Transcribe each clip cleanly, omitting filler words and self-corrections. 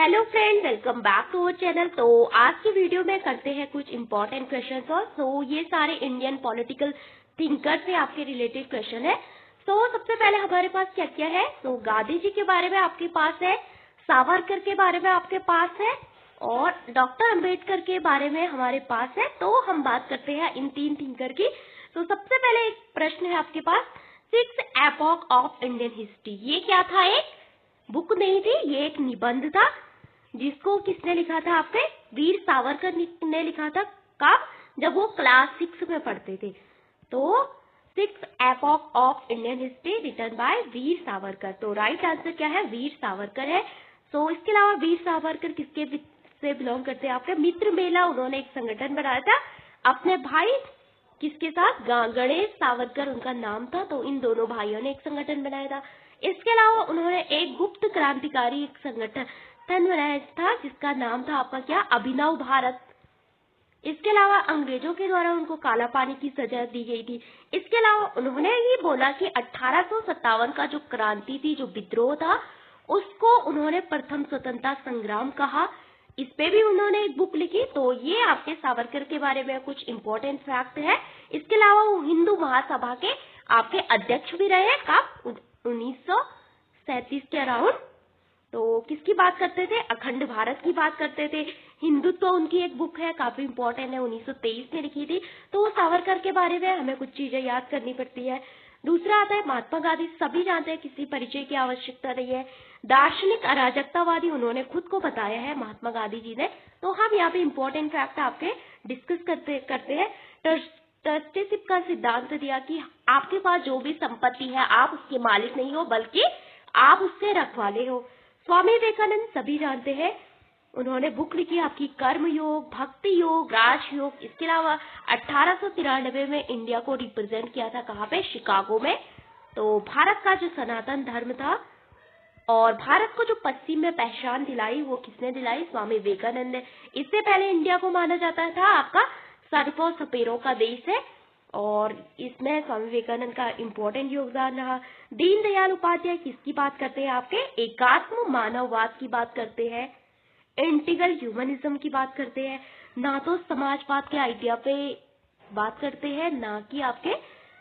Hello friend, welcome back to our channel. तो आज की वीडियो में करते हैं कुछ इम्पोर्टेंट क्वेश्चन सॉल्व। सो ये सारे इंडियन पॉलिटिकल थिंकर से आपके रिलेटेड क्वेश्चन है। सो सबसे पहले हमारे पास क्या क्या है। तो गांधी जी के बारे में आपके पास है, सावरकर के बारे में आपके पास है और डॉक्टर अम्बेडकर के बारे में हमारे पास है। तो हम बात करते हैं इन तीन थिंकर की। तो सबसे पहले एक प्रश्न है आपके पास, 6 एपॉक ऑफ इंडियन हिस्ट्री। ये क्या था? एक बुक नहीं थी, ये एक निबंध था जिसको किसने लिखा था? आपके वीर सावरकर ने लिखा था। कब? जब वो क्लास 6 में पढ़ते थे। तो 6 epoch of Indian history written by Veer Savarkar. तो राइट आंसर क्या है? वीर सावरकर है। सो इसके अलावा वीर सावरकर किसके से बिलोंग करते हैं? आपके मित्र मेला, उन्होंने एक संगठन बनाया था अपने भाई किसके साथ? गणेश सावरकर उनका नाम था। तो इन दोनों भाइयों ने एक संगठन बनाया था। इसके अलावा उन्होंने एक गुप्त क्रांतिकारी एक संगठन बनाया था जिसका नाम था आपका क्या? अभिनव भारत। इसके अलावा अंग्रेजों के द्वारा उनको काला पानी की सजा दी गई थी। इसके अलावा उन्होंने ये बोला कि 1857 का जो क्रांति थी, जो विद्रोह था, उसको उन्होंने प्रथम स्वतंत्रता संग्राम कहा। इस पे भी उन्होंने एक बुक लिखी। तो ये आपके सावरकर के बारे में कुछ इम्पोर्टेंट फैक्ट है। इसके अलावा वो हिंदू महासभा के आपके अध्यक्ष भी रहे। कब? 1937 के अराउंड। तो किसकी बात करते थे? अखंड भारत की बात करते थे। हिंदुत्व उनकी एक बुक है, काफी इम्पोर्टेंट है, 1923 में लिखी थी। तो सावरकर के बारे में हमें कुछ चीजें याद करनी पड़ती है। दूसरा आता है महात्मा गांधी। सभी जानते हैं, किसी परिचय की आवश्यकता नहीं है। दार्शनिक अराजकतावादी उन्होंने खुद को बताया है महात्मा गांधी जी ने। तो हम यहाँ पे इम्पोर्टेंट फैक्ट आपके डिस्कस करते हैं। ट्रस्टीशिप का सिद्धांत दिया कि आपके पास जो भी संपत्ति है आप उसके मालिक नहीं हो, बल्कि आप उसके रखवाले हो। स्वामी विवेकानंद सभी जानते हैं, उन्होंने बुक लिखी आपकी कर्म योग, भक्ति योग, राजयोग। इसके अलावा 1893 में इंडिया को रिप्रेजेंट किया था। कहाँ पे? शिकागो में। तो भारत का जो सनातन धर्म था और भारत को जो पश्चिम में पहचान दिलाई, वो किसने दिलाई? स्वामी विवेकानंद ने। इससे पहले इंडिया को माना जाता था आपका सर्पों सपेरों का देश है और इसमें स्वामी विवेकानंद का इम्पोर्टेंट योगदान रहा। दीनदयाल उपाध्याय किसकी बात करते हैं? आपके एकात्म मानववाद की बात करते हैं, इंटीग्रल ह्यूमनिज्म की बात करते हैं। ना तो समाजवाद के आइडिया पे बात करते हैं, ना कि आपके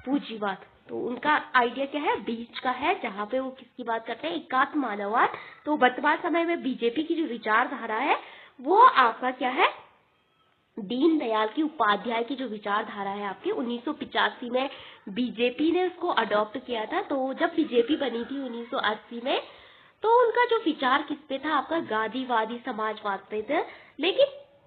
पूंजीवाद। तो उनका आइडिया क्या है? बीच का है, जहाँ पे वो किसकी बात करते हैं? एकात्म मानववाद। तो वर्तमान समय में बीजेपी की जो विचारधारा है वो आपका क्या है? दीनदयाल की उपाध्याय की जो विचारधारा है आपकी 1985 में बीजेपी ने उसको अडॉप्ट किया था। तो जब बीजेपी बनी थी 1980 में, तो उनका जो विचार किस पे था? आपका गांधीवादी समाजवाद पे थे। लेकिन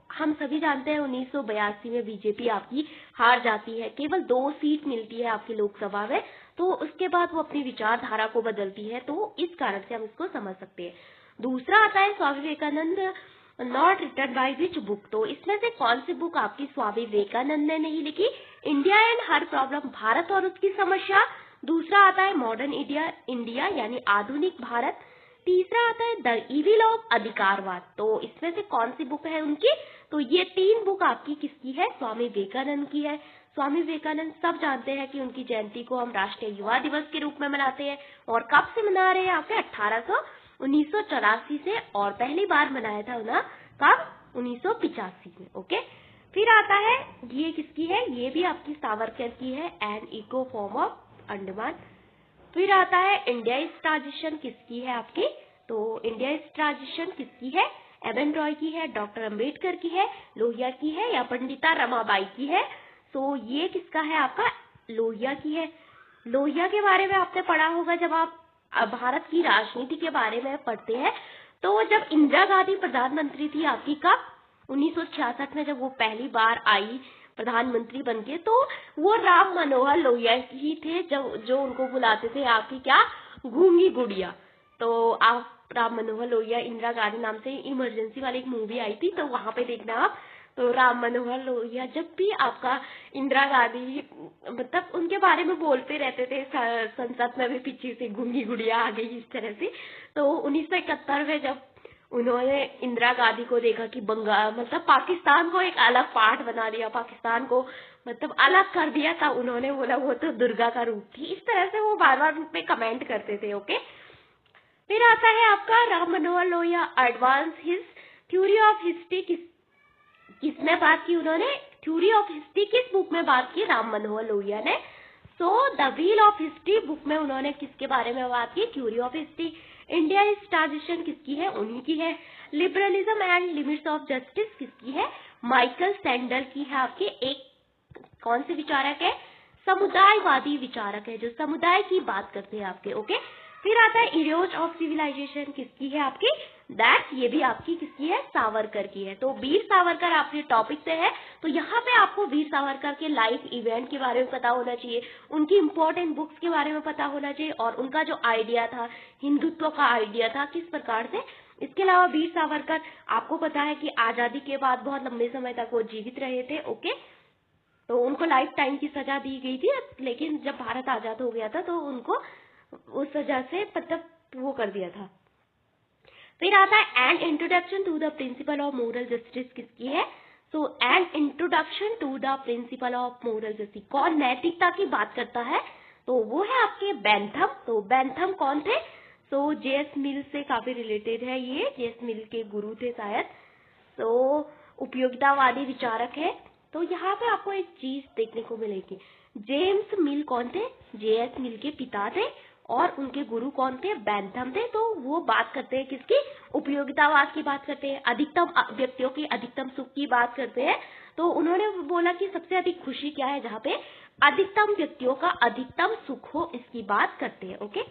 हम सभी जानते हैं 1982 में बीजेपी आपकी हार जाती है, केवल 2 सीट मिलती है आपकी लोकसभा में। तो उसके बाद वो अपनी विचारधारा को बदलती है। तो इस कारण से हम इसको समझ सकते हैं। दूसरा आता है Swami Vivekananda not written by which book. तो इसमें से कौन सी बुक आपकी स्वामी विवेकानंद ने नहीं लिखी? India and her problem, Bharat और उसकी समस्या। दूसरा आता है मॉडर्न इंडिया यानी आधुनिक भारत। तीसरा आता है द इविल ऑफ अधिकारवाद। तो इसमें से कौन सी बुक है उनकी? तो ये 3 बुक आपकी किसकी है? स्वामी विवेकानंद की है। स्वामी विवेकानंद सब जानते हैं कि उनकी जयंती को हम राष्ट्रीय युवा दिवस के रूप में मनाते हैं। और कब से मना रहे हैं? आपके 1984 से, और पहली बार मनाया था उन्हें कब? 1985 में। ओके। फिर आता है, ये किसकी है? ये भी आपकी सावरकर की है, an echo form of Andaman. फिर आता है इंडिया इज ट्रांजिशन, किसकी है आपकी? तो इंडिया इज ट्रांजिशन किसकी है? एम रॉय की है, डॉक्टर अंबेडकर की है, लोहिया की है, या पंडिता रमाबाई की है? तो ये किसका है आपका? लोहिया की है। लोहिया के बारे में आपने पढ़ा होगा जब आप भारत की राजनीति के बारे में पढ़ते हैं। तो जब इंदिरा गांधी प्रधानमंत्री थी आपकी, कब? 1966 में, जब वो पहली बार आई प्रधानमंत्री बनके, तो वो राम मनोहर लोहिया ही थे जो उनको बुलाते थे आपकी क्या? गूंगी गुड़िया। तो आप राम मनोहर लोहिया, इंदिरा गांधी नाम से इमरजेंसी वाली एक मूवी आई थी, तो वहां पे देखना आप। तो राम मनोहर लोहिया जब भी आपका इंदिरा गांधी मतलब उनके बारे में बोलते रहते थे, संसद में भी पीछे से गूंगी गुड़िया आ गई इस तरह से। तो 1971 में जब उन्होंने इंदिरा गांधी को देखा कि बंगाल मतलब पाकिस्तान को एक अलग पार्ट बना दिया, पाकिस्तान को मतलब अलग कर दिया था, उन्होंने बोला वो तो दुर्गा का रूप थी। इस तरह से वो बार बार उन पे कमेंट करते थे। ओके। फिर आता है आपका Ram Manohar Lohia advance his theory of history, किसमें बात की उन्होंने? थ्योरी ऑफ हिस्ट्री किस बुक में बात की? राम मनोहर लोहिया ने। So the wheel of history book में उन्होंने किसके बारे में बात की? Theory of history. India is transition किसकी है? उन्हीं की है। Liberalism and limits of justice किसकी है? माइकल सैंडल की है। आपके एक कौन से विचारक है? समुदायवादी विचारक है, जो समुदाय की बात करते हैं आपके। ओके। फिर आता है इरोज ऑफ सिविलाइजेशन किसकी है आपकी? दैट ये भी आपकी किसकी है? सावरकर की है। तो वीर सावरकर आपके टॉपिक से है, तो यहाँ पे आपको वीर सावरकर के लाइफ इवेंट के बारे में पता होना चाहिए, उनकी इंपॉर्टेंट बुक्स के बारे में पता होना चाहिए, और उनका जो आइडिया था, हिंदुत्व का आइडिया था, किस प्रकार से। इसके अलावा वीर सावरकर आपको पता है कि आजादी के बाद बहुत लंबे समय तक वो जीवित रहे थे। ओके। तो उनको लाइफ टाइम की सजा दी गई थी, लेकिन जब भारत आजाद हो गया था तो उनको उस सजा से मतलब वो कर दिया था। फिर आता है an introduction to the principle of moral justice किसकी है? So an introduction to the principle of moral justice, कौन नैतिकता की बात करता है? तो वो है आपके बेंथम। तो बेंथम कौन थे? सो जेएस मिल से काफी रिलेटेड है ये, जेएस मिल के गुरु थे शायद। तो उपयोगितावादी विचारक है। तो यहाँ पे आपको एक चीज देखने को मिलेगी, जेम्स मिल कौन थे? जेएस मिल के पिता थे, और उनके गुरु कौन थे? बेंथम थे। तो वो बात करते हैं किसकी? उपयोगितावाद की बात करते हैं, अधिकतम व्यक्तियों की अधिकतम सुख की बात करते हैं। तो उन्होंने बोला कि सबसे अधिक खुशी क्या है? जहाँ पे अधिकतम व्यक्तियों का अधिकतम सुख हो, इसकी बात करते हैं। ओके।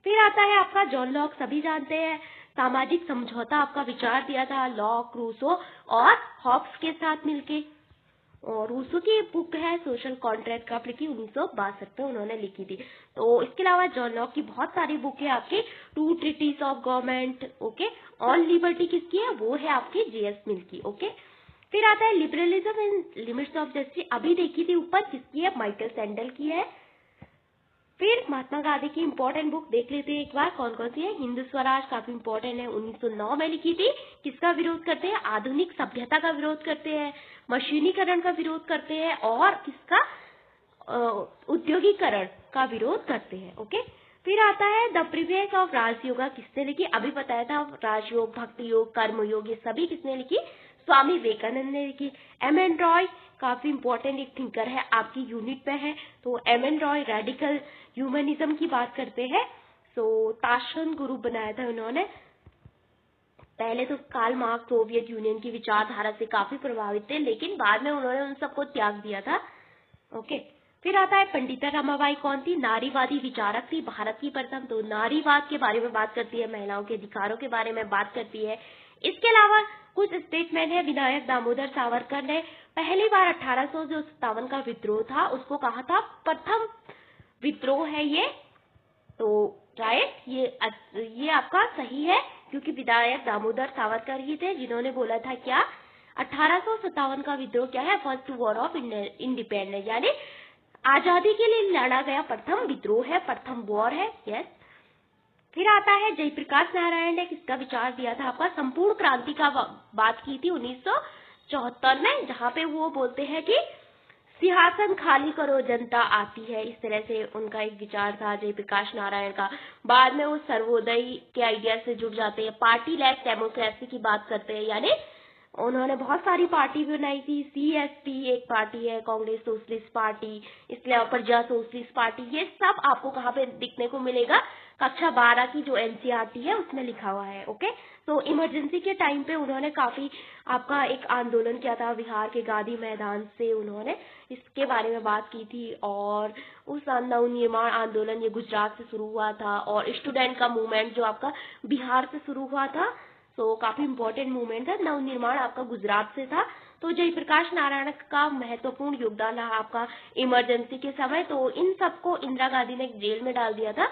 फिर आता है आपका जॉन लॉक, सभी जानते हैं, सामाजिक समझौता आपका विचार दिया था लॉक, रूसो और हॉब्स के साथ मिलके। और रूसो की बुक है सोशल कॉन्ट्रैक्ट का, लिखी 1962 में उन्होंने लिखी थी। तो इसके अलावा जॉन लॉक की बहुत सारी बुक है आपकी, two treatise of government. Okay. On liberty किसकी है? वो है आपकी जेएस मिल की। ओके। फिर आता है liberalism and limits of justice, अभी देखी थी ऊपर, किसकी है? माइकल सैंडल की है। फिर महात्मा गांधी की इंपॉर्टेंट बुक देख लेते हैं एक बार, कौन कौन सी है? हिंदू स्वराज काफी इंपॉर्टेंट है, 1909 में लिखी थी। किसका विरोध करते हैं? आधुनिक सभ्यता का विरोध करते हैं, मशीनीकरण का विरोध करते हैं, और किसका? उद्योगीकरण का विरोध करते हैं। ओके। फिर आता है द प्रिवियस ऑफ राजयोगा, किसने लिखी? अभी बताया था, राजयोग, भक्ति योग, कर्मयोग, ये सभी किसने लिखी? स्वामी विवेकानंद ने लिखी। एम एन रॉय काफी इंपॉर्टेंट एक थिंकर है, आपकी यूनिट पे है। तो M N Roy radical humanism की बात करते हैं। सो ताशन गुरु बनाया था उन्होंने। पहले तो कार्ल मार्क्स सोवियत यूनियन की विचारधारा से काफी प्रभावित थे, लेकिन बाद में उन्होंने उन सबको त्याग दिया था। ओके। फिर आता है पंडिता रमाबाई, कौन थी? नारीवादी विचारक थी, भारत की प्रथम। तो नारीवाद के बारे में बात करती है, महिलाओं के अधिकारों के बारे में बात करती है। इसके अलावा कुछ स्टेटमेंट है, विनायक दामोदर सावरकर ने पहली बार 1857 का विद्रोह था, उसको कहा था प्रथम विद्रोह है ये। तो राइट, ये आपका सही है, क्योंकि विनायक दामोदर सावरकर ही थे जिन्होंने बोला था क्या? 1857 का विद्रोह क्या है? फर्स्ट वॉर ऑफ इंडिपेंडेंस, यानी आजादी के लिए लड़ा गया प्रथम विद्रोह है, प्रथम वॉर है। यस। फिर आता है जयप्रकाश नारायण ने किसका विचार दिया था आपका? संपूर्ण क्रांति का बात की थी 1974 में, जहाँ पे वो बोलते हैं कि सिंहासन खाली करो जनता आती है, इस तरह से उनका एक विचार था जयप्रकाश नारायण का। बाद में वो सर्वोदय के आइडिया से जुड़ जाते हैं, पार्टी लेस डेमोक्रेसी की बात करते हैं, यानी उन्होंने बहुत सारी पार्टी भी बनाई थी। सीएसपी एक पार्टी है, कांग्रेस सोशलिस्ट पार्टी, इसके अलावा प्रजा सोशलिस्ट पार्टी, ये सब आपको कहाँ पे दिखने को मिलेगा? कक्षा 12 की जो एनसीईआरटी है उसमें लिखा हुआ है। ओके। तो इमरजेंसी के टाइम पे उन्होंने काफी आपका एक आंदोलन किया था, बिहार के गांधी मैदान से उन्होंने इसके बारे में बात की थी। और उस नवनिर्माण आंदोलन ये गुजरात से शुरू हुआ था, और स्टूडेंट का मूवमेंट जो आपका बिहार से शुरू हुआ था। तो काफी इंपॉर्टेंट मूवमेंट है, नवनिर्माण आपका गुजरात से था। तो जयप्रकाश नारायण का महत्वपूर्ण योगदान रहा आपका इमरजेंसी के समय। तो इन सबको इंदिरा गांधी ने जेल में डाल दिया था।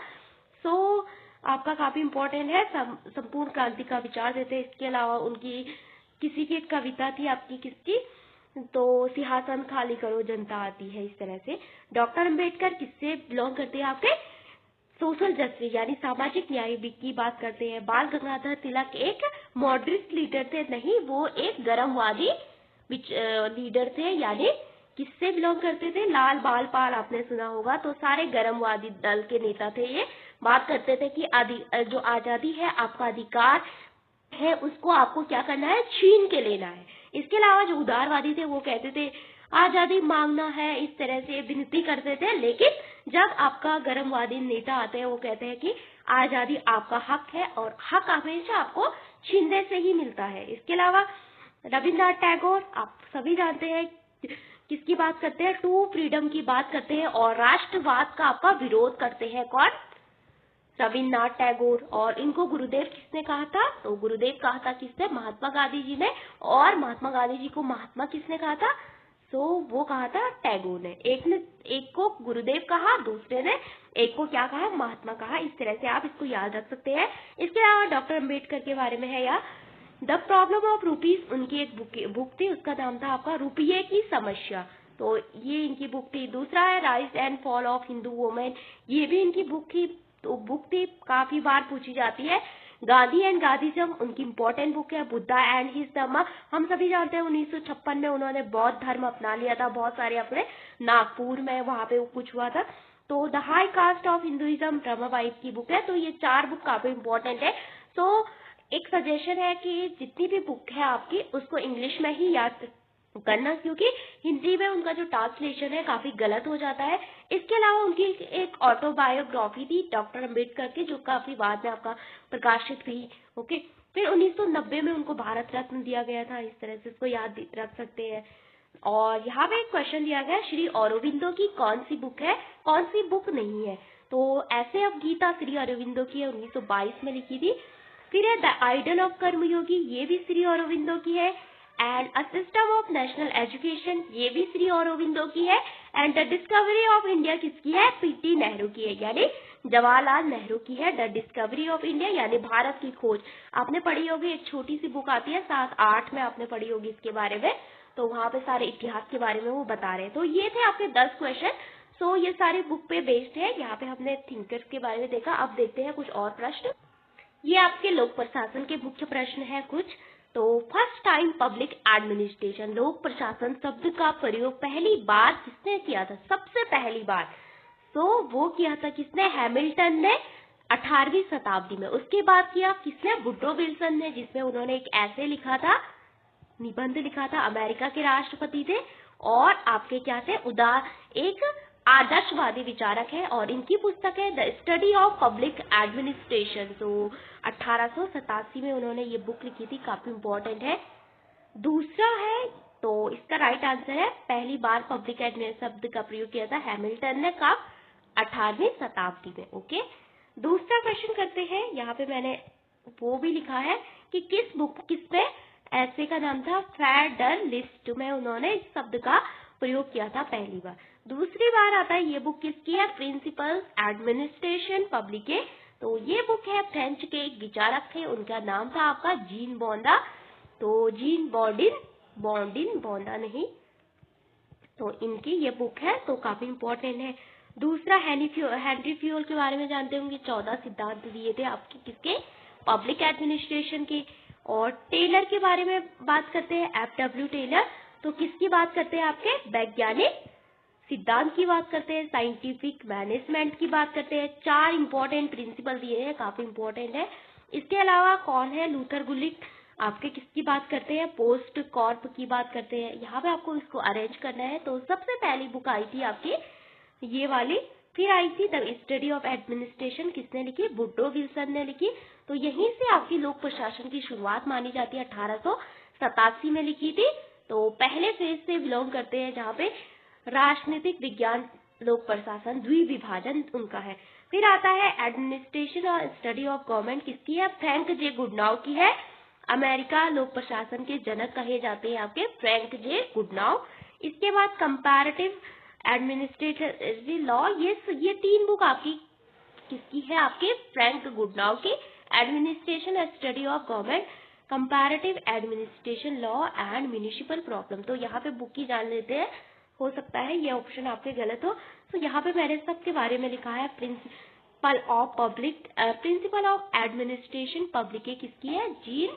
सो आपका काफी इंपॉर्टेंट है, संपूर्ण क्रांति का विचार देते हैं। इसके अलावा उनकी किसी की एक कविता थी आपकी, किसकी? तो सिंहासन खाली करो जनता आती है, इस तरह से। डॉक्टर अंबेडकर किससे बिलोंग करते हैं आपके? सोशल जस्टिस यानी सामाजिक न्याय की बात करते हैं। बाल गंगाधर तिलक एक मॉडरेट लीडर थे, नहीं, वो एक गर्मवादी लीडर थे, यानी किससे बिलोंग करते थे? लाल बाल पाल आपने सुना होगा। तो सारे गर्मवादी दल के नेता थे ये। बात करते थे कि जो आजादी है आपका अधिकार है, उसको आपको क्या करना है, छीन के लेना है। इसके अलावा जो उदारवादी थे वो कहते थे आजादी मांगना है, इस तरह से विनती करते थे। लेकिन जब आपका गर्मवादी नेता आते हैं वो कहते हैं कि आजादी आपका हक है और हक हमेशा आपको छीनने से ही मिलता है। इसके अलावा रविन्द्रनाथ टैगोर, आप सभी जानते हैं किसकी बात करते हैं, टू फ्रीडम की बात करते हैं और राष्ट्रवाद का आपका विरोध करते हैं। कौन? रविन्द्रनाथ टैगोर। और इनको गुरुदेव किसने कहा था? तो गुरुदेव कहा था किसने? महात्मा गांधी जी ने। और महात्मा गांधी जी को महात्मा किसने कहा था? तो वो कहा था टैगोर ने। एक को गुरुदेव कहा, दूसरे ने एक को क्या कहा? महात्मा कहा। इस तरह से आप इसको याद रख सकते हैं। इसके अलावा डॉक्टर अम्बेडकर के बारे में है या द प्रॉब्लम ऑफ रुपीज, उनकी एक बुक थी, उसका नाम था आपका रुपये की समस्या। तो ये इनकी बुक थी। दूसरा है rise and fall of Hindu women, ये भी इनकी बुक थी। तो बुक थी काफी बार पूछी जाती है। गांधी एंड गांधीजम, उनकी इंपॉर्टेंट बुक है। बुद्धा एंड हिज धम्म, हम सभी जानते हैं 1956 में उन्होंने बौद्ध धर्म अपना लिया था। बहुत सारे अपने नागपुर में वहां पे कुछ हुआ था। तो the high cast of Hinduism Ramabai की बुक है। तो ये 4 बुक काफी इंपॉर्टेंट है। तो एक सजेशन है कि जितनी भी बुक है आपकी उसको इंग्लिश में ही याद करना, क्योंकि हिंदी में उनका जो ट्रांसलेशन है काफी गलत हो जाता है। इसके अलावा उनकी एक ऑटोबायोग्राफी थी डॉक्टर अम्बेडकर की, जो काफी बाद में आपका प्रकाशित हुई। ओके, फिर 1990 में उनको भारत रत्न दिया गया था। इस तरह से इसको याद रख सकते हैं। और यहाँ पे एक क्वेश्चन दिया गया, श्री अरविंदो की कौन सी बुक है, कौन सी बुक नहीं है? तो ऐसे अब गीता श्री अरविंदो की है, 1922 में लिखी थी। फिर है द आइडल ऑफ कर्मयोगी, ये भी श्री अरविंदो की है। And a system of national education, ये भी श्री अरविंदो की है। And the discovery of India किसकी है? पीटी नेहरू की है, यानी जवाहरलाल नेहरू की है। द डिस्कवरी ऑफ इंडिया यानी भारत की खोज, आपने पढ़ी होगी, एक छोटी सी बुक आती है 7-8 में, आपने पढ़ी होगी इसके बारे में। तो वहां पे सारे इतिहास के बारे में वो बता रहे हैं। तो ये थे आपके 10 क्वेश्चन। सो ये सारी बुक पे बेस्ड है। यहाँ पे हमने थिंकर्स के बारे में देखा। अब देखते हैं कुछ और प्रश्न। ये आपके लोक प्रशासन के मुख्य प्रश्न है कुछ। तो फर्स्ट टाइम पब्लिक एडमिनिस्ट्रेशन, लोक प्रशासन शब्द का प्रयोग पहली बार किसने किया था? सबसे पहली बार तो वो किया था किसने? हैमिल्टन ने 18वीं शताब्दी में। उसके बाद किया किसने? वुड्रो विल्सन ने, जिसमें उन्होंने एक ऐसे लिखा था, निबंध लिखा था। अमेरिका के राष्ट्रपति थे और आपके क्या थे? एक आदर्शवादी विचारक है और इनकी पुस्तक है the study of public administration. तो 1887 में उन्होंने ये बुक लिखी थी, काफी इंपॉर्टेंट है। दूसरा है, तो इसका राइट आंसर है पहली बार पब्लिक एडमिनिस्ट्रेशन शब्द का प्रयोग किया था हैमिल्टन ने, कब? 18वीं शताब्दी में। ओके, दूसरा क्वेश्चन करते हैं। यहाँ पे मैंने वो भी लिखा है कि किसमें ऐसे का नाम था फेडरलिस्ट में उन्होंने इस शब्द का प्रयोग किया था पहली बार। दूसरी बार आता है, ये बुक किसकी है? प्रिंसिपल्स एडमिनिस्ट्रेशन पब्लिके। तो ये बुक है फ्रेंच के एक विचारक थे, उनका नाम था आपका जीन बोंदा। तो जीन बोंडा नहीं, तो इनकी ये बुक है, तो काफी इंपॉर्टेंट है। दूसरा हेनरी फ्यूल के बारे में जानते होंगे, 14 सिद्धांत दिए थे आपके किसके? पब्लिक एडमिनिस्ट्रेशन के। और टेलर के बारे में बात करते हैं, FW टेलर। तो किसकी बात करते हैं? आपके वैज्ञानिक सिद्धांत की बात करते हैं, साइंटिफिक मैनेजमेंट की बात करते हैं। 4 इंपॉर्टेंट प्रिंसिपल दिए हैं, काफी इंपॉर्टेंट है। इसके अलावा कौन है? लूथर गुलिक। आपके किसकी बात करते हैं? पोस्ट कॉर्प की बात करते हैं। यहाँ पे आपको इसको अरेंज करना है। तो सबसे पहली बुक आई थी आपकी ये वाली। फिर आई थी द स्टडी ऑफ एडमिनिस्ट्रेशन, किसने लिखी? वुड्रो विल्सन ने लिखी। तो यहीं से आपकी लोक प्रशासन की शुरुआत मानी जाती है, 1887 में लिखी थी। तो पहले फेज से बिलोंग करते हैं, जहाँ पे राजनीतिक विज्ञान लोक प्रशासन द्विविभाजन उनका है। फिर आता है एडमिनिस्ट्रेशन और स्टडी ऑफ गवर्नमेंट, किसकी है? फ्रैंक जे गुडनाउ की है। अमेरिका लोक प्रशासन के जनक कहे जाते हैं आपके फ्रैंक जे गुडनाउ। इसके बाद कंपैरेटिव एडमिनिस्ट्रेटिव लॉ, ये 3 बुक आपकी किसकी है? आपके फ्रैंक गुडनाउ की। Administration and study of government, comparative administration law and municipal problem. तो यहाँ पे बुक की जान लेते हैं, हो सकता है ये ऑप्शन आपके गलत हो। तो यहाँ पे मैंने सबके बारे में लिखा है प्रिंसिपल ऑफ एडमिनिस्ट्रेशन पब्लिक किसकी है? जीन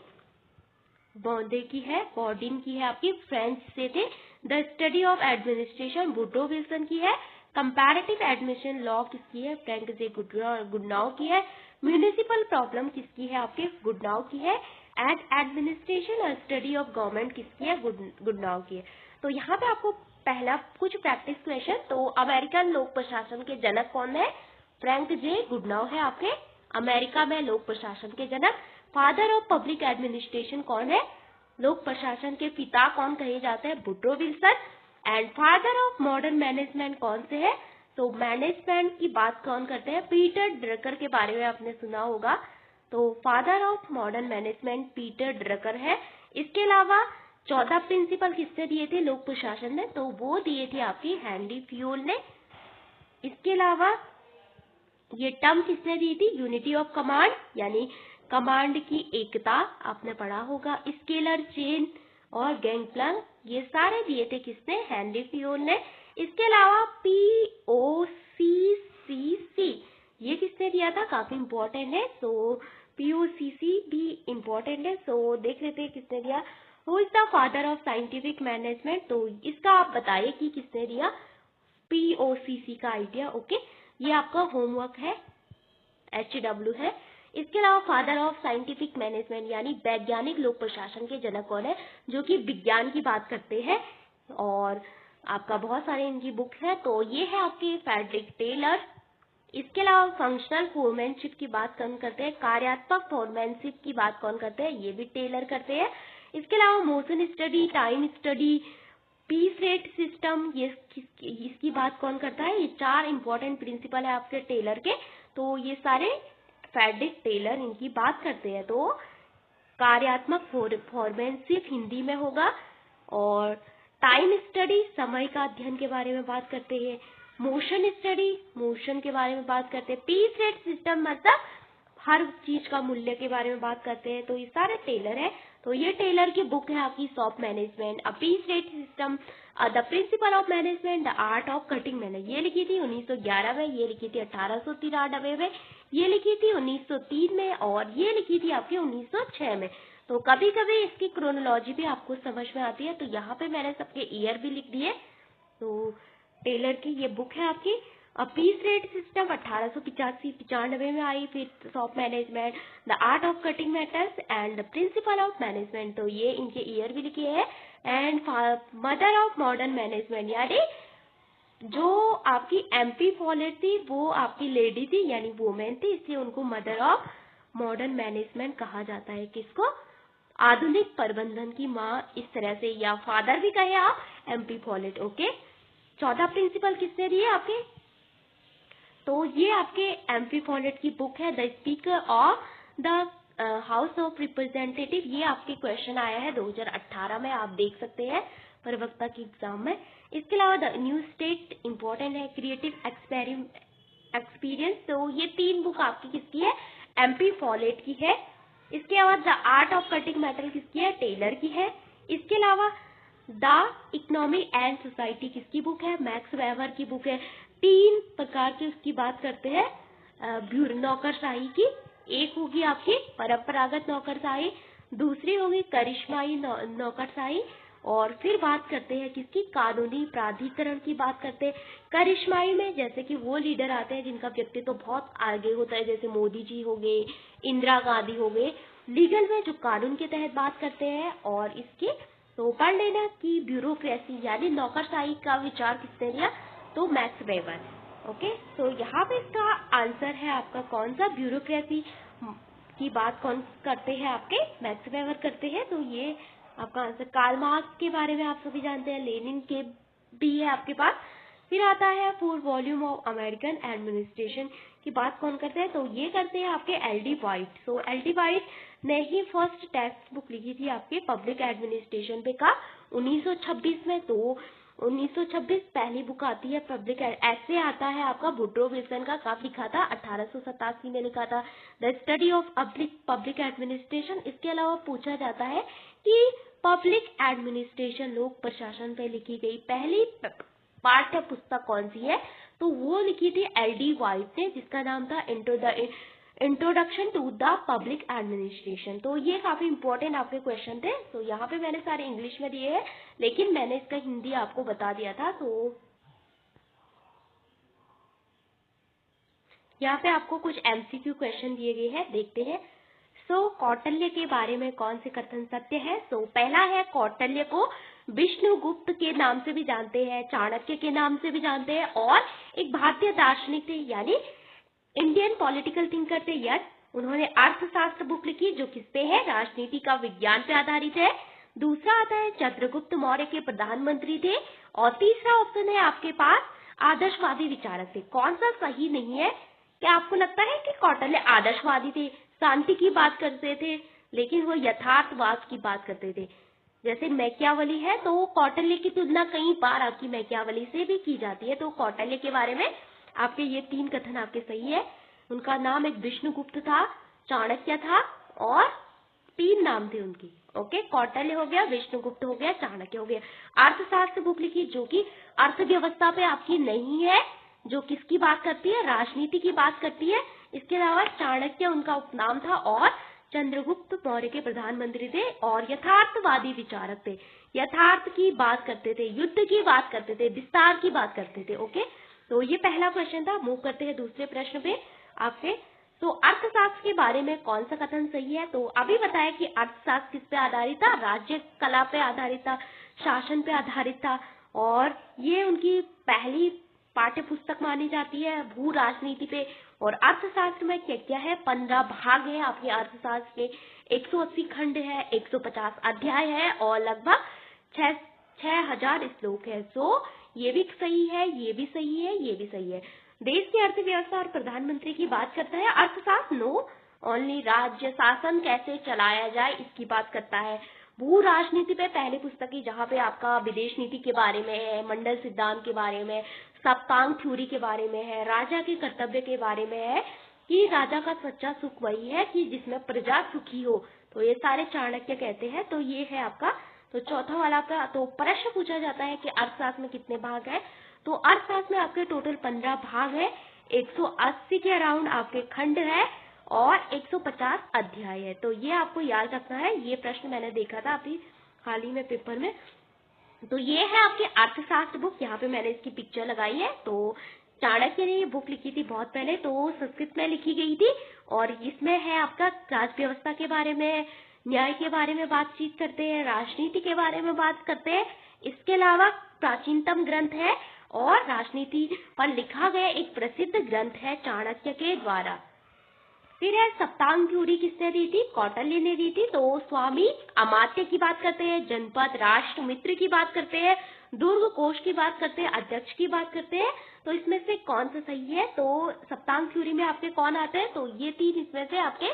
बॉन्डे की है। बॉर्डिन की है आपकी, फ्रेंच से थे। The study of administration Woodrow Wilson की है। कंपैरेटिव एडमिशन लॉ किसकी है? फ्रैंक जे गुडनाउ की है। म्यूनिसिपल प्रॉब्लम किसकी है? आपके गुडनाउ की है। एंड एडमिनिस्ट्रेशन और स्टडी ऑफ गवर्नमेंट किसकी है? गुडनाउ की है। तो यहाँ पे आपको पहला कुछ प्रैक्टिस क्वेश्चन। तो अमेरिकन लोक प्रशासन के जनक कौन है? फ्रैंक जे गुडनाउ है आपके अमेरिका में लोक प्रशासन के जनक। फादर ऑफ पब्लिक एडमिनिस्ट्रेशन कौन है? लोक प्रशासन के पिता कौन कहे जाते हैं? Woodrow Wilson. And father of modern management कौन से है? तो मैनेजमेंट की बात कौन करते हैं? पीटर ड्रकर के बारे में आपने सुना होगा। तो father of modern management Peter Drucker है। इसके अलावा 14 प्रिंसिपल किसने दिए थे लोक प्रशासन ने? तो वो दिए थे आपकी हेनरी फ्यूल ने। इसके अलावा ये टर्म किसने दी थी? यूनिटी ऑफ कमांड, यानी कमांड की एकता, आपने पढ़ा होगा। स्केलर चेन और गैंगप्लैंक, ये सारे दिए थे किसने? हेनरी फ्यूल ने। इसके अलावा POCCC, ये किसने दिया था? काफी इंपॉर्टेंट है। सो POCC भी इंपॉर्टेंट है। सो देख लेते हैं किसने दिया। Who is the father of scientific management? तो इसका आप बताइए कि किसने दिया POCC का आइडिया। ओके, ये आपका होमवर्क है, HW है। इसके अलावा फादर ऑफ साइंटिफिक मैनेजमेंट यानी वैज्ञानिक लोक प्रशासन के जनक कौन है? जो कि विज्ञान की बात करते हैं और आपका बहुत सारे इनकी बुक है। तो ये है आपके फ्रेडरिक टेलर। इसके अलावा फंक्शनल फोरमैनशिप की बात कौन करते हैं? कार्यात्मक फोरमैनशिप की बात कौन करते हैं? ये भी टेलर करते हैं। इसके अलावा motion study, time study, piece rate system, ये इसकी बात कौन करता है? ये 4 इंपॉर्टेंट प्रिंसिपल है आपके टेलर के। तो ये सारे फ्रेडरिक टेलर इनकी बात करते हैं। तो कार्यात्मक फोरमैनशिप हिंदी में होगा। और टाइम स्टडी समय का अध्ययन के बारे में बात करते हैं। मोशन स्टडी मोशन के बारे में बात करते हैं। पीस रेट सिस्टम मतलब हर चीज का मूल्य के बारे में बात करते हैं। तो ये सारे टेलर है। तो ये टेलर की बुक है आपकी shop management, a piece rate system, the principle of management, the art of cutting. मैंने ये लिखी थी 1911 में, ये लिखी थी 1893 में, ये लिखी थी 1903 में और ये लिखी थी आपकी 1906 में। तो कभी कभी इसकी क्रोनोलॉजी भी आपको समझ में आती है। तो यहाँ पे मैंने सबके ईयर भी लिख दिए। तो टेलर की ये बुक है आपकी। पीस रेट सिस्टम 1885-95 में आई। फिर shop management, the art of cutting metals and the principle of management, तो ये इनके ईयर भी लिखे हैं। And mother of modern management, यानी जो आपकी MP फॉलेट थी वो आपकी लेडी थी, यानी वुमेन थी, इसलिए उनको मदर ऑफ मॉडर्न मैनेजमेंट कहा जाता है। किसको? आधुनिक प्रबंधन की माँ, इस तरह से, या फादर भी कहे आप, MP फॉलेट। ओके, 14 प्रिंसिपल किसने दिए आपके? तो ये आपके MP फॉलेट की बुक है, the speaker of the house of representative. ये आपके क्वेश्चन आया है 2018 में, आप देख सकते हैं प्रवक्ता की एग्जाम में। इसके अलावा द न्यू स्टेट इंपॉर्टेंट है। क्रिएटिव एक्सपीरियंस, तो ये 3 बुक आपकी किसकी है? MP फॉलेट की है। इसके अलावा the art of cutting metal किसकी है? टेलर की है। इसके अलावा द इकोनॉमी एंड सोसाइटी किसकी बुक है? मैक्स वेबर की बुक है। 3 प्रकार की उसकी बात करते हैं नौकरशाही की। एक होगी आपकी परंपरागत नौकरशाही, दूसरी होगी करिश्माई नौकरशाही, और फिर बात करते हैं किसकी? कानूनी प्राधिकरण की बात करते हैं। करिश्माई में जैसे कि वो लीडर आते हैं जिनका व्यक्तित्व बहुत आगे होता है, जैसे मोदी जी हो गए, इंदिरा गांधी हो गए। लीगल में जो कानून के तहत बात करते हैं। और इसकी तो पढ़ लेना कि ब्यूरोक्रेसी यानी नौकरशाही का विचार किसने दिया? तो मैक्स वेबर। ओके, तो यहाँ पे इसका आंसर है आपका कौन सा? ब्यूरोक्रेसी की बात कौन करते हैं? आपके मैक्स वेबर करते हैं। तो ये आपका आंसर। कार्ल मार्क्स के बारे में आप सभी जानते हैं, लेनिन के भी है आपके पास। फिर आता है 4 वॉल्यूम ऑफ अमेरिकन एडमिनिस्ट्रेशन की बात कौन करते हैं? तो ये करते हैं आपके LD वाइट। सो LD वाइट ने ही फर्स्ट टेक्स्ट बुक लिखी थी आपके पब्लिक एडमिनिस्ट्रेशन पे का 1926 में। तो 1926 पहली बुक आती है पब्लिक। ऐसे आता है आपका वुड्रो विल्सन का, कब लिखा था? 1887 में लिखा था, the study of public administration. इसके अलावा पूछा जाता है कि पब्लिक एडमिनिस्ट्रेशन लोक प्रशासन पे लिखी गई पहली पाठ्य पुस्तक कौन सी है? तो वो लिखी थी LD वाइट ने, जिसका नाम था introduction to the public administration. तो ये काफी इंपॉर्टेंट आपके क्वेश्चन थे। तो यहाँ पे मैंने सारे इंग्लिश में दिए हैं, लेकिन मैंने इसका हिंदी आपको बता दिया था। तो यहाँ पे आपको कुछ एमसीक्यू क्वेश्चन दिए गए हैं, देखते हैं। कौटिल्य के बारे में कौन से कथन सत्य है? पहला है, कौटिल्य को विष्णुगुप्त के नाम से भी जानते हैं, चाणक्य के नाम से भी जानते हैं, और एक भारतीय दार्शनिक थे, यानी इंडियन पॉलिटिकल थिंकर थे। यस, उन्होंने अर्थशास्त्र बुक लिखी, जो किस पे है? राजनीति का विज्ञान पे आधारित है। दूसरा आता है, चंद्रगुप्त मौर्य के प्रधानमंत्री थे। और तीसरा ऑप्शन है आपके पास, आदर्शवादी विचारक थे। कौन सा सही नहीं है? क्या आपको लगता है कि कौटिल्य आदर्शवादी थे, शांति की बात करते थे, लेकिन वो यथार्थवाद की बात करते थे? जैसे मैकियावली है, तो कौटिल्य की तुलना कई बार आपकी मैकियावली से भी की जाती है। तो कौटिल्य के बारे में आपके ये 3 कथन आपके सही है। उनका नाम एक विष्णुगुप्त था, चाणक्य था, और 3 नाम थे उनके। ओके, कौटिल्य हो गया, विष्णुगुप्त हो गया, चाणक्य हो गया। अर्थशास्त्र बुक लिखी, जो कि अर्थव्यवस्था पे आपकी नहीं है, जो किसकी बात करती है? राजनीति की बात करती है। इसके अलावा चाणक्य उनका उपनाम था, और चंद्रगुप्त मौर्य के प्रधानमंत्री थे, और यथार्थवादी विचारक थे। यथार्थ की बात करते थे, युद्ध की बात करते थे, विस्तार की बात करते थे। ओके, तो ये पहला क्वेश्चन था। मूव करते हैं दूसरे प्रश्न पे आपके। अर्थशास्त्र के बारे में कौन सा कथन सही है? तो अभी बताया कि अर्थशास्त्र किस पे आधारित था? राज्य कला पे आधारित था, शासन पे आधारित था, और ये उनकी पहली पाठ्य पुस्तक मानी जाती है भू राजनीति पे। और अर्थशास्त्र में क्या क्या है? 15 भाग है आपके अर्थशास्त्र के, 180 खंड है, 150 अध्याय है, और लगभग 6000 श्लोक है। ये भी सही है, ये भी सही है, ये भी सही है। देश की अर्थव्यवस्था और प्रधानमंत्री की बात करता है अर्थशास्त्र। नो, ओनली राज्य शासन कैसे चलाया जाए इसकी बात करता है। भू राजनीति पे पहली पुस्तक है, जहाँ पे आपका विदेश नीति के बारे में है, मंडल सिद्धांत के बारे में, सप्तांग थ्योरी के बारे में है, राजा के कर्तव्य के बारे में है, कि राजा का सच्चा सुख वही है कि जिसमें प्रजा सुखी हो। तो ये सारे चाणक्य कहते हैं। तो ये है आपका। तो चौथा वाला का तो प्रश्न पूछा जाता है कि अर्थशास्त्र में कितने भाग है? तो अर्थशास्त्र में आपके टोटल 15 भाग है, 180 के अराउंड आपके खंड है, और 150 अध्याय है। तो ये आपको याद रखना है। ये प्रश्न मैंने देखा था अभी हाल ही में पेपर में। तो ये है आपकी अर्थशास्त्र बुक, यहाँ पे मैंने इसकी पिक्चर लगाई है। तो चाणक्य ने ये बुक लिखी थी बहुत पहले, तो संस्कृत में लिखी गई थी, और इसमें है आपका राज व्यवस्था के बारे में, न्याय के बारे में बातचीत करते हैं, राजनीति के बारे में बात करते हैं। इसके अलावा प्राचीनतम ग्रंथ है, और राजनीति पर लिखा गया एक प्रसिद्ध ग्रंथ है चाणक्य के द्वारा। फिर है सप्तांग थ्योरी, किसने दी थी? कौटिल्य ने दी थी। तो स्वामी अमात्य की बात करते हैं, जनपद, राष्ट्र, मित्र की बात करते हैं, दुर्ग, कोश की बात करते हैं, अध्यक्ष की बात करते हैं। तो इसमें से कौन सा सही है? तो सप्तांग थ्योरी में आपके कौन आते हैं? तो ये 3 इसमें से आपके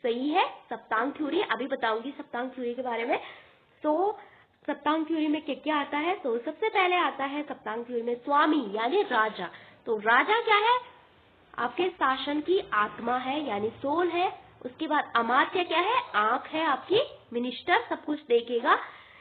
सही है। सप्तांग थ्योरी अभी बताऊंगी सप्तांग थ्योरी के बारे में। तो सप्तांग थ्योरी में क्या क्या आता है? तो सबसे पहले आता है सप्तांग थ्योरी में स्वामी, यानी राजा। तो राजा क्या है? आपके शासन की आत्मा है, यानी सोल है। उसके बाद अमात्य क्या है? आंख है आपकी, मिनिस्टर, सब कुछ देखेगा।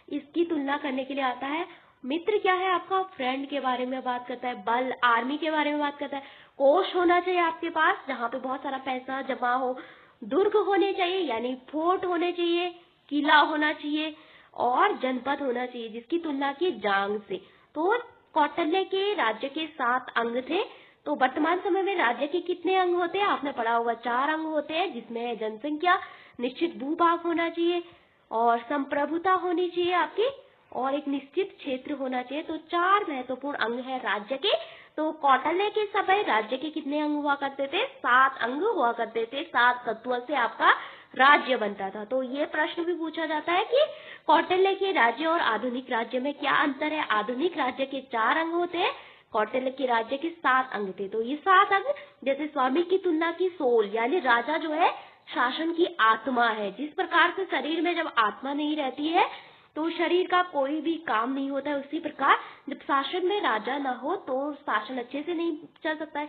इसकी तुलना करने के लिए आता है। मित्र क्या है? आपका फ्रेंड के बारे में बात करता है। बल, आर्मी के बारे में बात करता है। कोष होना चाहिए आपके पास, जहाँ पे बहुत सारा पैसा जमा हो। दुर्ग होने चाहिए, यानी फोर्ट होने चाहिए, किला होना चाहिए, और जनपद होना चाहिए, जिसकी तुलना की जांग से। तो कौटिल्य के राज्य के 7 अंग थे। तो वर्तमान समय में राज्य के कितने अंग होते हैं? आपने पढ़ा होगा 4 अंग होते हैं, जिसमें जनसंख्या, निश्चित भूभाग होना चाहिए, और संप्रभुता होनी चाहिए आपकी, और एक निश्चित क्षेत्र होना चाहिए। तो 4 महत्वपूर्ण अंग है राज्य के। तो कौटिल्य के समय राज्य के कितने अंग हुआ करते थे? 7 अंग हुआ करते थे। 7 तत्वों से आपका राज्य बनता था। तो ये प्रश्न भी पूछा जाता है कि कौटिल्य के राज्य और आधुनिक राज्य में क्या अंतर है? आधुनिक राज्य के 4 अंग होते हैं, कौटिल्य के राज्य के 7 अंग थे। तो ये 7 अंग, जैसे स्वामी की तुलना की सोल, यानी राजा जो है शासन की आत्मा है। जिस प्रकार से शरीर में जब आत्मा नहीं रहती है तो शरीर का कोई भी काम नहीं होता है, उसी प्रकार जब शासन में राजा ना हो तो शासन अच्छे से नहीं चल सकता है।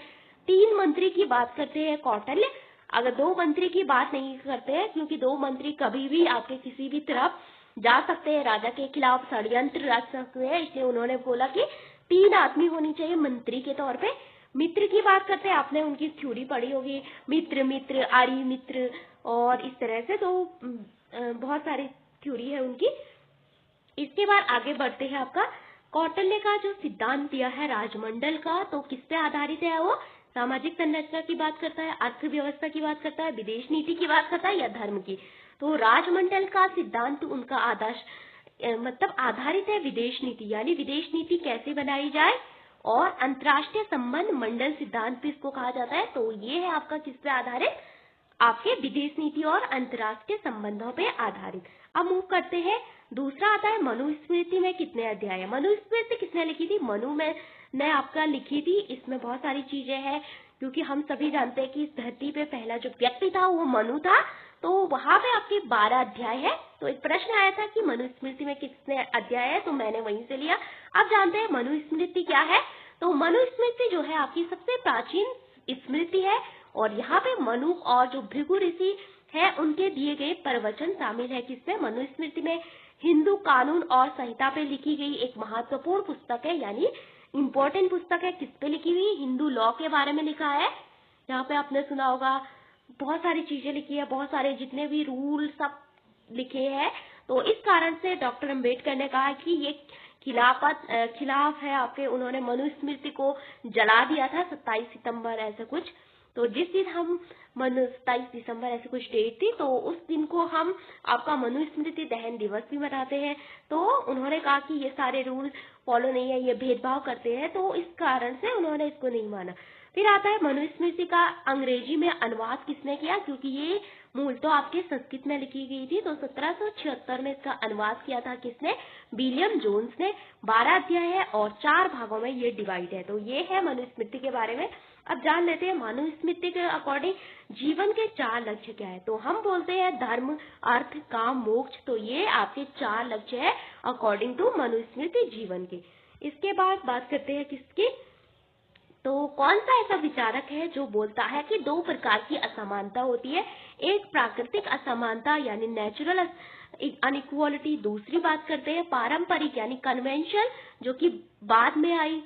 3 मंत्री की बात करते हैं कौटिल्य, अगर 2 मंत्री की बात नहीं करते हैं, क्योंकि 2 मंत्री कभी भी आपके किसी भी तरफ जा सकते हैं, राजा के खिलाफ षड्यंत्र रच सकते हैं, इसलिए उन्होंने बोला कि 3 आदमी होनी चाहिए मंत्री के तौर पे। मित्र की बात करते हैं, आपने उनकी थ्योरी पढ़ी होगी, मित्र मित्र, आर्य मित्र, और इस तरह से। तो बहुत सारी थ्योरी है उनकी। इसके बाद आगे बढ़ते हैं। आपका कौटिल्य का जो सिद्धांत दिया है राजमंडल का, तो किस पे आधारित है? वो सामाजिक संरचना की बात करता है, अर्थव्यवस्था की बात करता है, विदेश नीति की बात करता है या धर्म की। तो राजमंडल का सिद्धांत उनका आदर्श मतलब आधारित है विदेश नीति, यानी विदेश नीति कैसे बनाई जाए, और अंतर्राष्ट्रीय संबंध मंडल सिद्धांत भी इसको कहा जाता है। तो ये है आपका किस पे आधारित, आपके विदेश नीति और अंतर्राष्ट्रीय संबंधों पे आधारित। अब मूव करते हैं, दूसरा आता है मनुस्मृति में कितने अध्याय है। मनुस्मृति किसने लिखी थी, मनु में ने आपका लिखी थी। इसमें बहुत सारी चीजें हैं, क्योंकि हम सभी जानते हैं कि इस धरती पे पहला जो व्यक्ति था वो मनु था। तो वहां पे आपके 12 अध्याय है। तो एक प्रश्न आया था कि मनुस्मृति में कितने अध्याय है, तो मैंने वहीं से लिया। अब जानते हैं मनुस्मृति क्या है। तो मनुस्मृति जो है आपकी सबसे प्राचीन स्मृति है, और यहाँ पे मनु और जो भृगु ऋषि है उनके दिए गए प्रवचन शामिल है। किसमें, मनुस्मृति में। हिंदू कानून और संहिता पे लिखी गई एक महत्वपूर्ण पुस्तक है, यानी इम्पोर्टेंट पुस्तक है। किस पे लिखी हुई, हिंदू लॉ के बारे में लिखा है। यहाँ पे आपने सुना होगा बहुत सारी चीजें लिखी है, बहुत सारे जितने भी रूल सब लिखे हैं। तो इस कारण से डॉक्टर अम्बेडकर ने कहा कि ये खिलाफ है आपके, उन्होंने मनुस्मृति को जला दिया था 27 सितंबर ऐसा कुछ। तो जिस दिन हम 27 दिसंबर ऐसे कुछ डेट थी, तो उस दिन को हम आपका मनुस्मृति दहन दिवस भी मनाते हैं। तो उन्होंने कहा कि ये सारे रूल फॉलो नहीं है, ये भेदभाव करते हैं, तो इस कारण से उन्होंने इसको नहीं माना। फिर आता है मनुस्मृति का अंग्रेजी में अनुवाद किसने किया, क्योंकि ये मूल तो आपके संस्कृत में लिखी गई थी। तो 1776 में इसका अनुवाद किया था किसने, विलियम जोन्स ने। 12 अध्याय है और 4 भागों में ये डिवाइड है। तो ये है मनुस्मृति के बारे में। अब जान लेते हैं मनुस्मृति के अकॉर्डिंग जीवन के 4 लक्ष्य क्या है। तो हम बोलते हैं धर्म, अर्थ, काम, मोक्ष। तो ये आपके 4 लक्ष्य है अकॉर्डिंग टू मनुस्मृति जीवन के। इसके बाद बात करते हैं किसकी, तो कौन सा ऐसा विचारक है जो बोलता है कि 2 प्रकार की असमानता होती है। एक प्राकृतिक असमानता यानी नेचुरल अनइक्वालिटी, दूसरी बात करते हैं पारंपरिक यानी कन्वेंशन जो कि बाद में आई।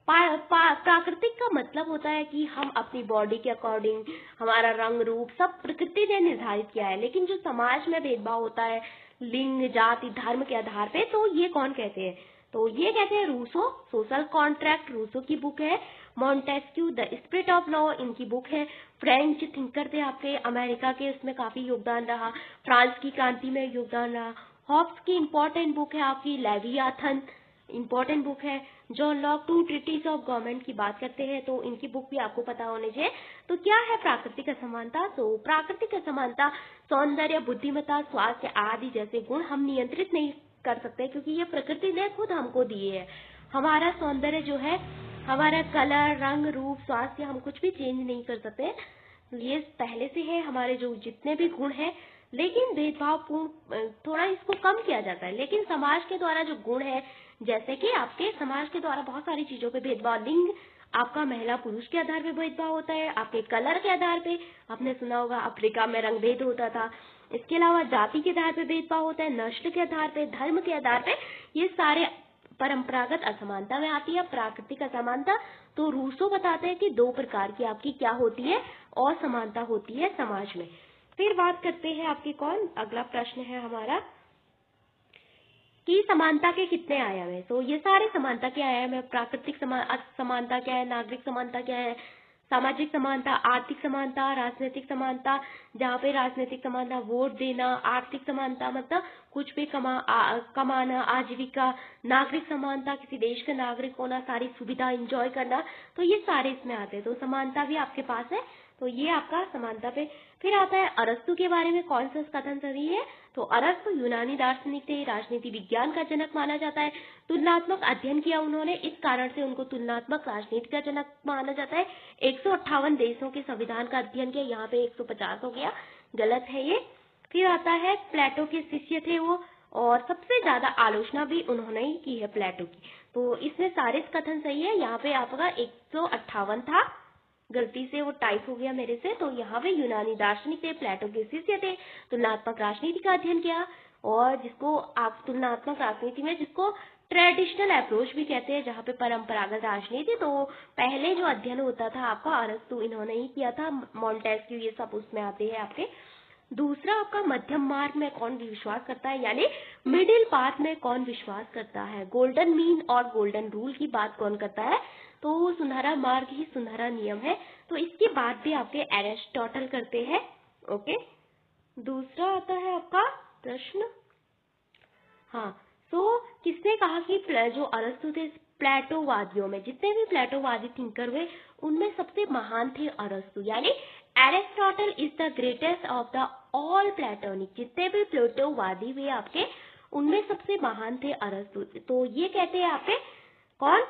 प्राकृतिक का मतलब होता है कि हम अपनी बॉडी के अकॉर्डिंग, हमारा रंग रूप सब प्रकृति ने निर्धारित किया है। लेकिन जो समाज में भेदभाव होता है लिंग, जाति, धर्म के आधार पे, तो ये कौन कहते हैं, तो ये कहते हैं रूसो। सोशल कॉन्ट्रैक्ट रूसो की बुक है। Montesquieu the spirit of law इनकी बुक है। फ्रेंच थिंकर थे आपके, अमेरिका के, उसमें काफी योगदान रहा। फ्रांस की क्रांति में योगदान रहा। हॉब्स की इंपॉर्टेंट बुक है आपकी लेवियाथन, इंपॉर्टेंट बुक है। John Locke 2 treatise of government की बात करते हैं, तो इनकी बुक भी आपको पता होनी चाहिए। तो क्या है प्राकृतिक असमानता, तो प्राकृतिक असमानता सौंदर्य, बुद्धिमत्ता, स्वास्थ्य आदि जैसे गुण हम नियंत्रित नहीं कर सकते, क्योंकि ये प्रकृति ने खुद हमको दिए है। हमारा सौंदर्य जो है, हमारा कलर, रंग, रूप, स्वास्थ्य हम कुछ भी चेंज नहीं कर सकते, ये पहले से है। हमारे जो जितने भी गुण है, लेकिन भेदभावपूर्ण थोड़ा इसको कम किया जाता है। लेकिन समाज के द्वारा जो गुण है, जैसे कि आपके समाज के द्वारा बहुत सारी चीजों पे भेदभाव, लिंग आपका महिला पुरुष के आधार पे भेदभाव होता है, आपके कलर के आधार पे, आपने सुना होगा अफ्रीका में रंग भेद होता था। इसके अलावा जाति के आधार पे भेदभाव होता है, नस्ल के आधार पे, धर्म के आधार पे, ये सारे परंपरागत असमानता में आती है। प्राकृतिक असमानता तो रूसो बताते हैं कि 2 प्रकार की आपकी क्या होती है और समानता होती है समाज में। फिर बात करते हैं आपकी कौन, अगला प्रश्न है हमारा कि समानता के कितने आयाम है। तो ये सारे समानता के आयाम है। प्राकृतिक समानता क्या है, नागरिक समानता क्या है, सामाजिक समानता, आर्थिक समानता, राजनीतिक समानता, जहाँ पे राजनीतिक समानता वोट देना, आर्थिक समानता मतलब कुछ भी कमाना, आजीविका, नागरिक समानता किसी देश का नागरिक होना, सारी सुविधा एंजॉय करना, तो ये सारे इसमें आते हैं। तो समानता भी आपके पास है, तो ये आपका समानता पे। फिर आता है अरस्तु के बारे में कौन सा कथन सही है, तो अरस्तु यूनानी दार्शनिक थे, राजनीति विज्ञान का जनक माना जाता है। तुलनात्मक अध्ययन किया उन्होंने, इस कारण से उनको तुलनात्मक राजनीति का जनक माना जाता है। 158 देशों के संविधान का अध्ययन किया, यहाँ पे 150 हो गया, गलत है ये। फिर आता है प्लेटो के शिष्य थे वो, और सबसे ज्यादा आलोचना भी उन्होंने ही की है प्लेटो की। तो इसमें सारे कथन सही है। यहाँ पे आपका 158 था, गलती से वो टाइप हो गया मेरे से। तो यहाँ पे यूनानी दार्शनिक थे, प्लेटो के शिष्य थे, तुलनात्मक राजनीति का अध्ययन किया, और जिसको आप तुलनात्मक राजनीति में जिसको ट्रेडिशनल अप्रोच भी कहते हैं, जहाँ पे परंपरागत राजनीति, तो पहले जो अध्ययन होता था आपका अरस्तु इन्होंने ही किया था। मॉन्टेस्क्यू ये सब उसमें आते हैं आपके। दूसरा आपका मध्यम मार्ग में कौन विश्वास करता है, यानी मिडिल पाथ में कौन विश्वास करता है। गोल्डन मीन और गोल्डन रूल की बात कौन करता है, तो सुनहरा मार्ग ही सुनहरा नियम है। तो इसकी बात भी आपके एरिस्टोटल करते हैं। ओके, दूसरा आता है आपका प्रश्न, हाँ, तो किसने कहा कि जो अरस्तु थे, प्लेटोवादियों में जितने भी प्लेटोवादी थिंकर हुए उनमें सबसे महान थे अरस्तु, यानी Aristotle is the greatest of the all platonic. जितने भी प्लेटोवादी हुए आपके, उनमें सबसे महान थे अरस्तु। तो ये कहते हैं आपके कौन,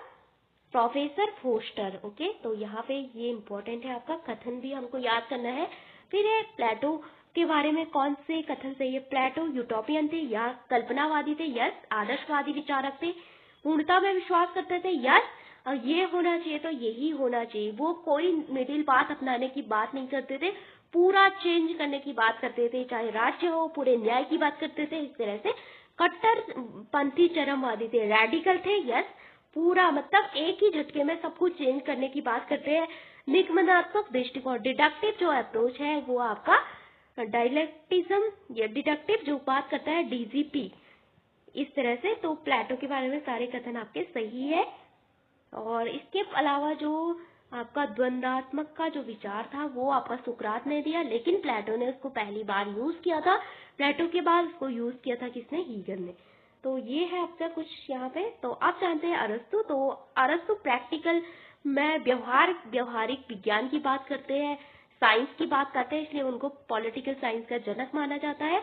प्रोफेसर फोस्टर। ओके, तो यहाँ पे ये इंपॉर्टेंट है, आपका कथन भी हमको याद करना है। फिर है प्लेटो के बारे में कौन से कथन से, ये प्लेटो यूटोपियन थे या कल्पनावादी थे, यस। आदर्शवादी विचारक थे, पूर्णता में विश्वास करते थे, यस। और ये होना चाहिए तो यही होना चाहिए, वो कोई मिडिल पाथ अपनाने की बात नहीं करते थे, पूरा चेंज करने की बात करते थे, चाहे राज्य हो, पूरे न्याय की बात करते थे। इस तरह से कट्टरपंथी चरमवादी थे, रेडिकल थे, यस। पूरा मतलब एक ही झटके में सब कुछ चेंज करने की बात करते हैं। निगमनात्मक दृष्टिकोण, डिडक्टिव जो अप्रोच है वो आपका डायलेक्टिज्म, या डिडक्टिव जो बात करता है डीजीपी, इस तरह से। तो प्लेटो के बारे में सारे कथन आपके सही है। और इसके अलावा जो आपका द्वंद्वात्मक का जो विचार था वो आपका सुकरात ने दिया, लेकिन प्लेटो ने उसको पहली बार यूज किया था। प्लेटो के बाद उसको यूज किया था किसने, हीगल ने। तो ये है आपका कुछ यहाँ पे। तो आप जानते हैं अरस्तु, तो अरस्तु प्रैक्टिकल में व्यवहारिक विज्ञान की बात करते हैं, साइंस की बात करते हैं, इसलिए उनको पॉलिटिकल साइंस का जनक माना जाता है।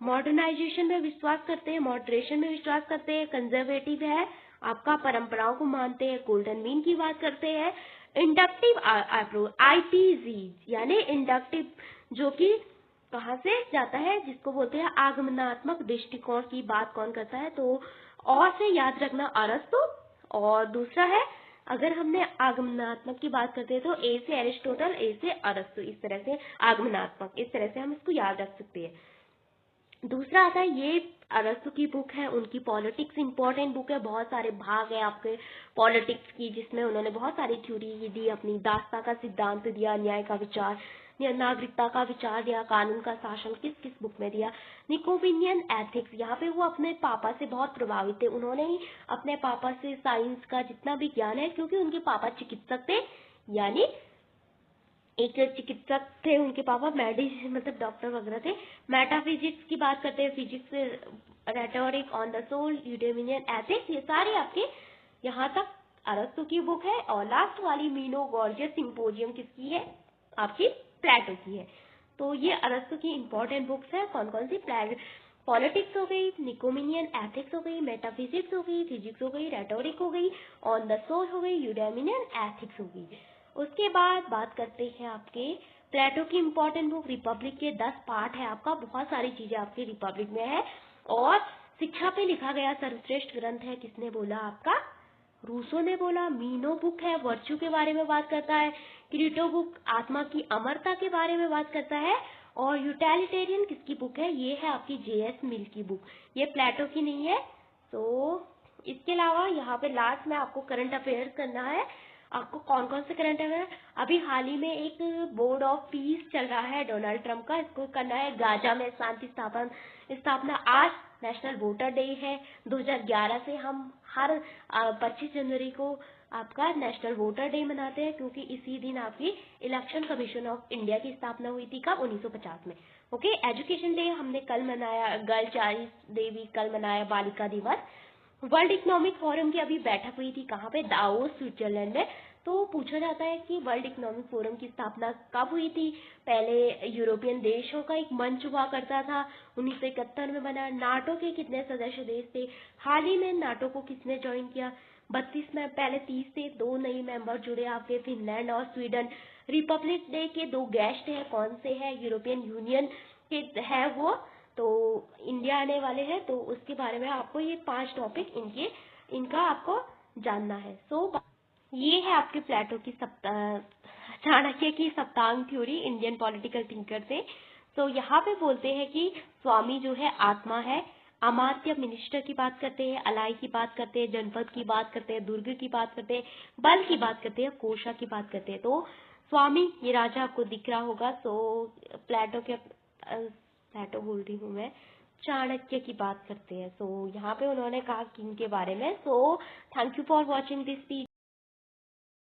मॉडर्नाइजेशन में विश्वास करते हैं, मॉडरेशन में विश्वास करते हैं, कंजर्वेटिव है, आपका परंपराओं को मानते हैं, गोल्डन मीन की बात करते हैं। इंडक्टिव अप्रोच, आईपीजी, यानी इंडक्टिव जो कि कहाँ से जाता है, जिसको बोलते हैं आगमनात्मक दृष्टिकोण की बात कौन करता है, तो और से याद रखना अरस्तु। और दूसरा है, अगर हमने आगमनात्मक की बात करते हैं तो ए से एरिस्टोटल, ए से अरस्तु, इस तरह से आगमनात्मक, इस तरह से हम इसको याद रख सकते हैं। दूसरा आता है, ये अरस्तु की बुक है, उनकी पॉलिटिक्स इंपॉर्टेंट बुक है, बहुत सारे भाग है आपके पॉलिटिक्स की, जिसमें उन्होंने बहुत सारी थ्योरी दी, अपनी दास्ता का सिद्धांत दिया, न्याय का विचार, नागरिकता का विचार दिया, कानून का शासन किस किस बुक में दिया। निकोमिनियन एथिक्स, यहाँ पे वो अपने पापा से बहुत प्रभावित थे, उन्होंने ही अपने पापा से साइंस का जितना भी ज्ञान है, क्योंकि उनके पापा चिकित्सक थे, यानी एक चिकित्सक थे उनके पापा, मतलब डॉक्टर वगैरह थे। मेटाफिजिक्स की बात करते हैं, physics, rhetoric, on the soul, Eudemian ethics, ये सारे आपके यहाँ तक अरस्तु की बुक है। और लास्ट वाली मीनो गॉर्जियस सिंपोजियम किसकी है, आपकी प्लेटो की है। तो ये अरस्तु की इंपॉर्टेंट बुक्स है। कौन कौन सी, पॉलिटिक्स हो गई, निकोमिनियन एथिक्स हो गई, मेटाफिजिक्स हो गई, फिजिक्स हो गई, रेटोरिक हो गई, ऑन द सोल हो गई, यूडेमिनियन एथिक्स हो गई। उसके बाद बात करते हैं आपके प्लेटो की इंपॉर्टेंट बुक रिपब्लिक के 10 पार्ट है आपका, बहुत सारी चीजें आपकी रिपब्लिक में है। और शिक्षा पे लिखा गया सर्वश्रेष्ठ ग्रंथ है, किसने बोला, आपका रूसो ने बोला। मीनो बुक है, वर्च्यू के बारे में बात करता है। क्रीटो बुक आत्मा की अमरता के बारे में बात करता है। और यूटिलिटेरियन किसकी बुक है, ये है आपकी जेएस मिल की बुक, ये प्लेटो की नहीं है। तो इसके अलावा यहाँ पे लास्ट में आपको करंट अफेयर्स करना है। आपको कौन कौन से करंट अफेयर, अभी हाल ही में एक बोर्ड ऑफ पीस चल रहा है डोनाल्ड ट्रंप का, इसको करना है गाजा में शांति स्थापना। आज नेशनल वोटर डे है, 2011 से हम हर 25 जनवरी को आपका नेशनल वोटर डे मनाते हैं, क्योंकि इसी दिन आपकी इलेक्शन कमीशन ऑफ इंडिया की स्थापना हुई थी, कब, 1950 में। ओके, एजुकेशन डे हमने कल मनाया, गर्ल चाइल्ड डे भी कल मनाया, बालिका दिवस। वर्ल्ड इकोनॉमिक फोरम की अभी बैठक हुई थी, कहाँ पे, दावोस, स्विट्जरलैंड में। तो पूछा जाता है कि वर्ल्ड इकोनॉमिक फोरम की स्थापना कब हुई थी। पहले यूरोपियन देशों का एक मंच हुआ करता था, 1971 में बना। नाटो के कितने सदस्य देश थे, हाल ही में नाटो को किसने ज्वाइन किया, 32 में, पहले 30 थे, 2 नई मेंबर जुड़े आपके, फिनलैंड और स्वीडन। रिपब्लिक डे के 2 गेस्ट हैं, कौन से हैं, यूरोपियन यूनियन के है वो, तो इंडिया आने वाले हैं, तो उसके बारे में आपको ये 5 टॉपिक इनका आपको जानना है। ये है आपके प्लेटो की चाणक्य की सप्तांग थ्योरी इंडियन पॉलिटिकल थिंकर से। तो यहाँ पे बोलते हैं कि स्वामी जो है आत्मा है, अमात्य मिनिस्टर की बात करते हैं, अलाई की बात करते हैं, जनपद की बात करते हैं, दुर्ग की बात करते हैं, बल की बात करते हैं, कोशा की बात करते हैं। तो स्वामी, ये राजा आपको दिख रहा होगा। तो प्लेटो के प्लेटो बोल रही हूँ मैं, चाणक्य की बात करते हैं। सो यहाँ पे उन्होंने कहा किंग के बारे में। So thank you for watching this video.